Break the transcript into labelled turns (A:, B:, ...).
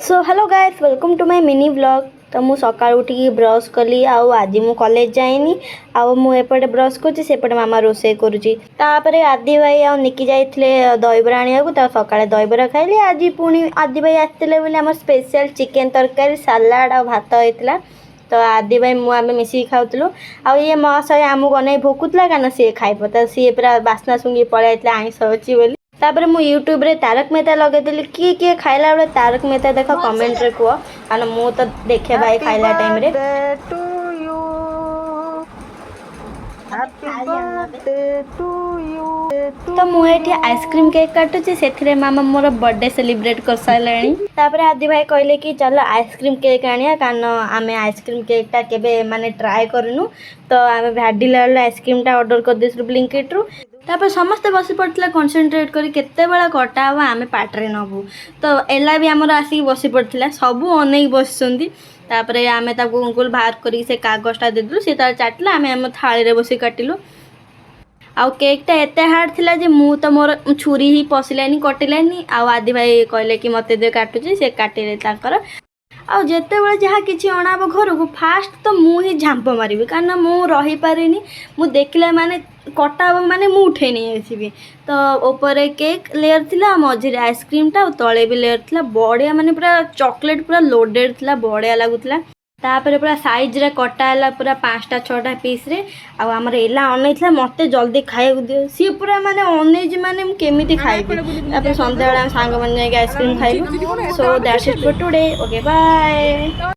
A: So hello guys welcome to my mini vlog. तो मुझे सकाल उठिकी ब्रश कली आज मु कॉलेज जाइनी आउपटे ब्रश करपटे मामा रोसे करुँचे आदि भाई आ निकी जाइए दहीबरा आने सका दहीबरा खाइली आज पुणी आदि भाई आसते आम स्पेशल चिकेन तरकारी सालाड आ भात होता। तो आदि भाई मुझे मिसिक खाऊलु आ ये महाशय आमको अनेक भोकुला कहीं सी खाइब तो सी पूरा बास्ना शुंगी पलि आईस अच्छी बोली तापर मु यूट्यूब रे तारक मेहता लगेदेली किए खाइला बेले तारक मेहता देख कमेंट रे कह कारण मु तो देखे भाई खाइला टाइम रे तो मुझे आइसक्रीम केक काटुची से मामा मोर बर्थडे सेलिब्रेट कर सारे तापर आदि भाई कहले कि चलो आइसक्रीम केक आनिया कारण आम आइसक्रीम केकटा केबे माने ट्राए करनु तो आम भाडिला आइसक्रीम टा ऑर्डर कर देसु ब्लिंकिट रु तापर समस्ते बसी पड़ते कनसेंट्रेट करी केते बेला कटा हम आम पाटे नबू तो एला भी आमर आसिक बसी पड़ता सबू अनेक बसुँच तापर आम गुल बाहर करी से कागजटा देदेलु सी तार चाटला आम थाली बस काटिलु आउ केकटा एत हार्ड थिला जे मु तो मोर छुरी ही पशिलानी कटिलानी आदि भाई कहले कि मते दे काटुची से काटिले ताकर आउ जेते बेले जहाँ किसी अणाब घर को फास्ट तो मुझे झांप मारि कारण मु रही पारिनी मु देखला माने कटा माने मु उठे नहीं आसबि तो ऊपर केक लेयर थिला मझे आइसक्रीमटा तले भी लेयर थिला बढ़िया माने पूरा चॉकलेट पूरा लोडेड थिला बढ़िया लगुला तापर पूरा साइज रे कटा है पूरा 5टा 6टा पीस रे आमर एला अनई मत जल्दी खाया दियो सी पूरा माने अनई माने केमी खाइबी सन्ध्या सांग मैंने आइसक्रीम खाइबू so that's it for today okay bye.